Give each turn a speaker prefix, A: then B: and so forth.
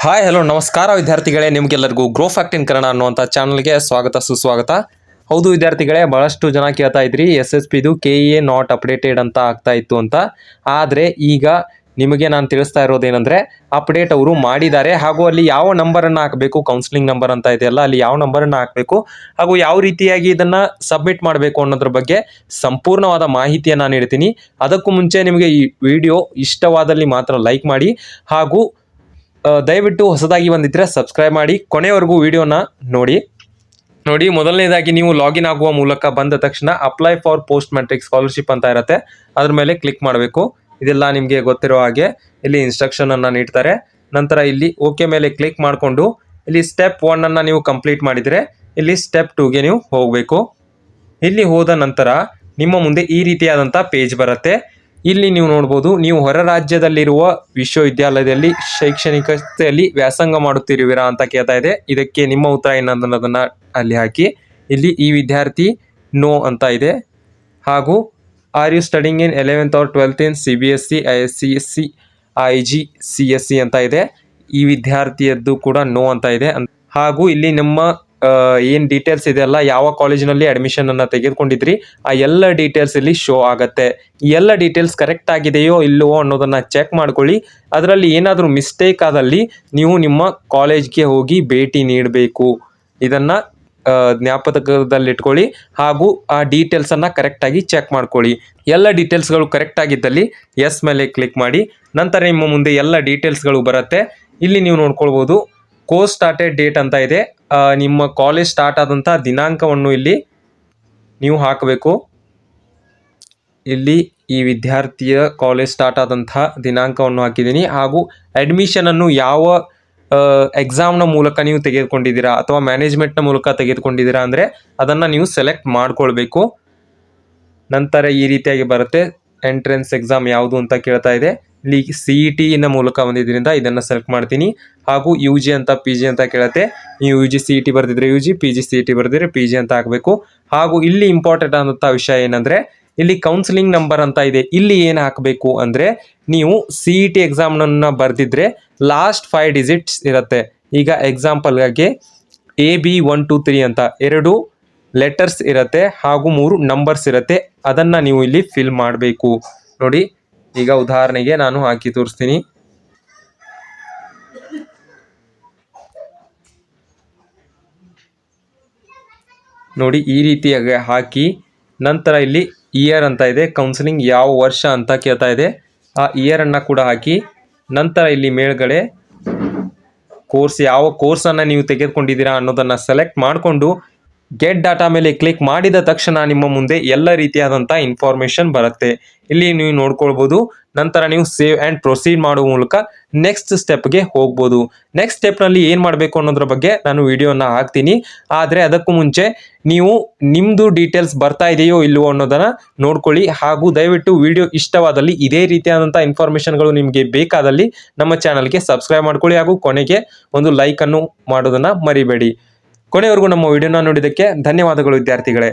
A: Hi hello ನಮಸ್ಕಾರ ವಿದ್ಯಾರ್ಥಿಗಳೇ, ನಿಮಗೆಲ್ಲರಿಗೂ ಗ್ರೋ ಫ್ಯಾಕ್ಟ್ ಇನ್ ಕನ್ನಡ ಅನ್ನುವಂಥ ಚಾನಲ್ಗೆ ಸ್ವಾಗತ ಸುಸ್ವಾಗತ. ಹೌದು ವಿದ್ಯಾರ್ಥಿಗಳೇ, ಭಾಳಷ್ಟು ಜನ ಕೇಳ್ತಾ ಇದ್ರಿ SSPದು KEA ನಾಟ್ ಅಪ್ಡೇಟೆಡ್ ಅಂತ ಆಗ್ತಾ ಇತ್ತು ಅಂತ. ಆದರೆ ಈಗ ನಿಮಗೆ ನಾನು ತಿಳಿಸ್ತಾ ಇರೋದೇನೆಂದರೆ ಅಪ್ಡೇಟ್ ಅವರು ಮಾಡಿದ್ದಾರೆ. ಹಾಗೂ ಅಲ್ಲಿ ಯಾವ ನಂಬರನ್ನು ಹಾಕಬೇಕು, ಕೌನ್ಸಿಲಿಂಗ್ ನಂಬರ್ ಅಂತ ಇದೆಯಲ್ಲ, ಅಲ್ಲಿ ಯಾವ ನಂಬರನ್ನು ಹಾಕಬೇಕು ಹಾಗೂ ಯಾವ ರೀತಿಯಾಗಿ ಇದನ್ನು ಸಬ್ಮಿಟ್ ಮಾಡಬೇಕು ಅನ್ನೋದ್ರ ಬಗ್ಗೆ ಸಂಪೂರ್ಣವಾದ ಮಾಹಿತಿಯನ್ನು ನೀಡ್ತೀನಿ. ಅದಕ್ಕೂ ಮುಂಚೆ ನಿಮಗೆ ಈ ವಿಡಿಯೋ ಇಷ್ಟವಾದಲ್ಲಿ ಮಾತ್ರ ಲೈಕ್ ಮಾಡಿ ಹಾಗೂ ದಯವಿಟ್ಟು ಹೊಸದಾಗಿ ಬಂದಿದ್ದರೆ ಸಬ್ಸ್ಕ್ರೈಬ್ ಮಾಡಿ, ಕೊನೆವರೆಗೂ ವಿಡಿಯೋನ ನೋಡಿ. ಮೊದಲನೇದಾಗಿ ನೀವು ಲಾಗಿನ್ ಆಗುವ ಮೂಲಕ ಬಂದ ತಕ್ಷಣ apply for post matrix scholarship ಅಂತ ಇರುತ್ತೆ, ಅದ್ರ ಮೇಲೆ ಕ್ಲಿಕ್ ಮಾಡಬೇಕು. ಇದೆಲ್ಲ ನಿಮಗೆ ಗೊತ್ತಿರೋ ಹಾಗೆ ಇಲ್ಲಿ ಇನ್ಸ್ಟ್ರಕ್ಷನನ್ನು ನೀಡ್ತಾರೆ. ನಂತರ ಇಲ್ಲಿ ಓಕೆ ಮೇಲೆ ಕ್ಲಿಕ್ ಮಾಡಿಕೊಂಡು ಇಲ್ಲಿ ಸ್ಟೆಪ್ 1 ನೀವು ಕಂಪ್ಲೀಟ್ ಮಾಡಿದರೆ ಇಲ್ಲಿ ಸ್ಟೆಪ್ 2ಗೆ ನೀವು ಹೋಗಬೇಕು. ಇಲ್ಲಿ ಹೋದ ನಂತರ ನಿಮ್ಮ ಮುಂದೆ ಈ ರೀತಿಯಾದಂಥ ಪೇಜ್ ಬರುತ್ತೆ. ಇಲ್ಲಿ ನೀವು ನೋಡ್ಬೋದು, ನೀವು ಹೊರ ರಾಜ್ಯದಲ್ಲಿರುವ ವಿಶ್ವವಿದ್ಯಾಲಯದಲ್ಲಿ ಶೈಕ್ಷಣಿಕತೆಯಲ್ಲಿ ವ್ಯಾಸಂಗ ಮಾಡುತ್ತಿರುವಿರಾ ಅಂತ ಕೇಳ್ತಾ ಇದೆ. ಇದಕ್ಕೆ ನಿಮ್ಮ ಉತ್ತರ ಏನನ್ನೋದನ್ನು ಅಲ್ಲಿ ಹಾಕಿ. ಇಲ್ಲಿ ಈ ವಿದ್ಯಾರ್ಥಿ ನೋ ಅಂತ ಇದೆ. ಹಾಗೂ are you studying in 11th or 12th in CBSE ISCSE IGCSE ಅಂತ ಇದೆ. ಈ ವಿದ್ಯಾರ್ಥಿಯದ್ದು ಕೂಡ ನೋ ಅಂತ ಇದೆ. ಹಾಗೂ ಇಲ್ಲಿ ನಮ್ಮ ಏನು ಡೀಟೇಲ್ಸ್ ಇದೆಯಲ್ಲ, ಯಾವ ಕಾಲೇಜಿನಲ್ಲಿ ಅಡ್ಮಿಷನನ್ನು ತೆಗೆದುಕೊಂಡಿದ್ರಿ ಆ ಎಲ್ಲ ಡೀಟೇಲ್ಸ್ ಇಲ್ಲಿ ಶೋ ಆಗುತ್ತೆ. ಈ ಎಲ್ಲ ಡೀಟೇಲ್ಸ್ ಕರೆಕ್ಟ್ ಆಗಿದೆಯೋ ಇಲ್ಲವೋ ಅನ್ನೋದನ್ನು ಚೆಕ್ ಮಾಡ್ಕೊಳ್ಳಿ. ಅದರಲ್ಲಿ ಏನಾದರೂ ಮಿಸ್ಟೇಕ್ ಆದಲ್ಲಿ ನೀವು ನಿಮ್ಮ ಕಾಲೇಜ್ಗೆ ಹೋಗಿ ಭೇಟಿ ನೀಡಬೇಕು. ಇದನ್ನು ಜ್ಞಾಪಕದಲ್ಲಿಟ್ಕೊಳ್ಳಿ. ಹಾಗೂ ಆ ಡೀಟೇಲ್ಸನ್ನು ಕರೆಕ್ಟಾಗಿ ಚೆಕ್ ಮಾಡ್ಕೊಳ್ಳಿ. ಎಲ್ಲ ಡೀಟೇಲ್ಸ್ಗಳು ಕರೆಕ್ಟ್ ಆಗಿದ್ದಲ್ಲಿ ಎಸ್ ಮೇಲೆ ಕ್ಲಿಕ್ ಮಾಡಿ. ನಂತರ ನಿಮ್ಮ ಮುಂದೆ ಎಲ್ಲ ಡೀಟೇಲ್ಸ್ಗಳು ಬರುತ್ತೆ. ಇಲ್ಲಿ ನೀವು ನೋಡ್ಕೊಳ್ಬೋದು, ಕೋರ್ಸ್ ಸ್ಟಾರ್ಟೆಡ್ ಡೇಟ್ ಅಂತ ಇದೆ. ನಿಮ್ಮ ಕಾಲೇಜ್ ಸ್ಟಾರ್ಟ್ ಆದಂಥ ದಿನಾಂಕವನ್ನು ಇಲ್ಲಿ ನೀವು ಹಾಕಬೇಕು. ಇಲ್ಲಿ ಈ ವಿದ್ಯಾರ್ಥಿಯ ಕಾಲೇಜ್ ಸ್ಟಾರ್ಟ್ ಆದಂಥ ದಿನಾಂಕವನ್ನು ಹಾಕಿದ್ದೀನಿ. ಹಾಗೂ ಅಡ್ಮಿಷನನ್ನು ಯಾವ ಎಕ್ಸಾಮ್ನ ಮೂಲಕ ನೀವು ತೆಗೆದುಕೊಂಡಿದ್ದೀರಾ ಅಥವಾ ಮ್ಯಾನೇಜ್ಮೆಂಟ್ನ ಮೂಲಕ ತೆಗೆದುಕೊಂಡಿದ್ದೀರಾ ಅಂದರೆ ಅದನ್ನು ನೀವು ಸೆಲೆಕ್ಟ್ ಮಾಡ್ಕೊಳ್ಬೇಕು. ನಂತರ ಈ ರೀತಿಯಾಗಿ ಬರುತ್ತೆ, ಎಂಟ್ರೆನ್ಸ್ ಎಕ್ಸಾಮ್ ಯಾವುದು ಅಂತ ಕೇಳ್ತಾ ಇದೆ. ಇಲ್ಲಿ CET ಮೂಲಕ ಬಂದಿದ್ದರಿಂದ ಇದನ್ನು ಸೆಲೆಕ್ಟ್ ಮಾಡ್ತೀನಿ. ಹಾಗೂ UG ಅಂತ PG ಅಂತ ಕೇಳುತ್ತೆ. ನೀವು UG CET ಬರೆದಿದ್ರೆ UG, PG CET ಬರೆದಿದ್ರೆ PG ಅಂತ ಹಾಕಬೇಕು. ಹಾಗೂ ಇಲ್ಲಿ ಇಂಪಾರ್ಟೆಂಟ್ ಆದಂಥ ವಿಷಯ ಏನಂದರೆ ಇಲ್ಲಿ ಕೌನ್ಸಿಲಿಂಗ್ ನಂಬರ್ ಅಂತ ಇದೆ. ಇಲ್ಲಿ ಏನು ಹಾಕಬೇಕು ಅಂದರೆ ನೀವು CET ಎಕ್ಸಾಮ್ನನ್ನು ಬರೆದಿದ್ರೆ ಲಾಸ್ಟ್ 5 ಡಿಜಿಟ್ಸ್ ಇರುತ್ತೆ. ಈಗ ಎಕ್ಸಾಂಪಲ್ಗಾಗಿ AB 1 2 3 ಅಂತ 2 ಲೆಟರ್ಸ್ ಇರುತ್ತೆ ಹಾಗೂ 3 ನಂಬರ್ಸ್ ಇರುತ್ತೆ. ಅದನ್ನು ನೀವು ಇಲ್ಲಿ ಫಿಲ್ ಮಾಡಬೇಕು. ನೋಡಿ, ಈಗ ಉದಾಹರಣೆಗೆ ನಾನು ಹಾಕಿ ತೋರಿಸ್ತೀನಿ. ನೋಡಿ, ಈ ರೀತಿಯಾಗಿ ಹಾಕಿ ನಂತರ ಇಲ್ಲಿ ಇಯರ್ ಅಂತ ಇದೆ, ಕೌನ್ಸಿಲಿಂಗ್ ಯಾವ ವರ್ಷ ಅಂತ ಕೇಳ್ತಾ ಇದೆ. ಆ ಇಯರನ್ನು ಕೂಡ ಹಾಕಿ. ನಂತರ ಇಲ್ಲಿ ಮೇಲ್ಗಡೆ ಯಾವ ಕೋರ್ಸನ್ನು ನೀವು ತೆಗೆದುಕೊಂಡಿದ್ದೀರಾ ಅನ್ನೋದನ್ನು ಸೆಲೆಕ್ಟ್ ಮಾಡಿಕೊಂಡು ಗೆಟ್ ಡಾಟಾ ಮೇಲೆ ಕ್ಲಿಕ್ ಮಾಡಿದ ತಕ್ಷಣ ನಿಮ್ಮ ಮುಂದೆ ಎಲ್ಲ ರೀತಿಯಾದಂಥ ಇನ್ಫಾರ್ಮೇಷನ್ ಬರುತ್ತೆ. ಇಲ್ಲಿ ನೀವು ನೋಡ್ಕೊಳ್ಬೋದು. ನಂತರ ನೀವು ಸೇವ್ ಆ್ಯಂಡ್ ಪ್ರೊಸೀಡ್ ಮಾಡುವ ಮೂಲಕ ನೆಕ್ಸ್ಟ್ ಸ್ಟೆಪ್ಗೆ ಹೋಗ್ಬೋದು. ನೆಕ್ಸ್ಟ್ ಸ್ಟೆಪ್ನಲ್ಲಿ ಏನು ಮಾಡಬೇಕು ಅನ್ನೋದ್ರ ಬಗ್ಗೆ ನಾನು ವಿಡಿಯೋನ ಹಾಕ್ತೀನಿ. ಆದರೆ ಅದಕ್ಕೂ ಮುಂಚೆ ನೀವು ನಿಮ್ಮದು ಡೀಟೇಲ್ಸ್ ಬರ್ತಾ ಇದೆಯೋ ಇಲ್ಲವೋ ಅನ್ನೋದನ್ನು ನೋಡ್ಕೊಳ್ಳಿ. ಹಾಗೂ ದಯವಿಟ್ಟು ವಿಡಿಯೋ ಇಷ್ಟವಾದಲ್ಲಿ, ಇದೇ ರೀತಿಯಾದಂಥ ಇನ್ಫಾರ್ಮೇಷನ್ಗಳು ನಿಮಗೆ ಬೇಕಾದಲ್ಲಿ ನಮ್ಮ ಚಾನಲ್ಗೆ ಸಬ್ಸ್ಕ್ರೈಬ್ ಮಾಡ್ಕೊಳ್ಳಿ. ಹಾಗೂ ಕೊನೆಗೆ ಒಂದು ಲೈಕನ್ನು ಮಾಡೋದನ್ನು ಮರಿಬೇಡಿ. ಕೊನೆವರೆಗೂ ನಮ್ಮ ವಿಡಿಯೋನ ನೋಡಿದ್ದಕ್ಕೆ ಧನ್ಯವಾದಗಳು ವಿದ್ಯಾರ್ಥಿಗಳೇ.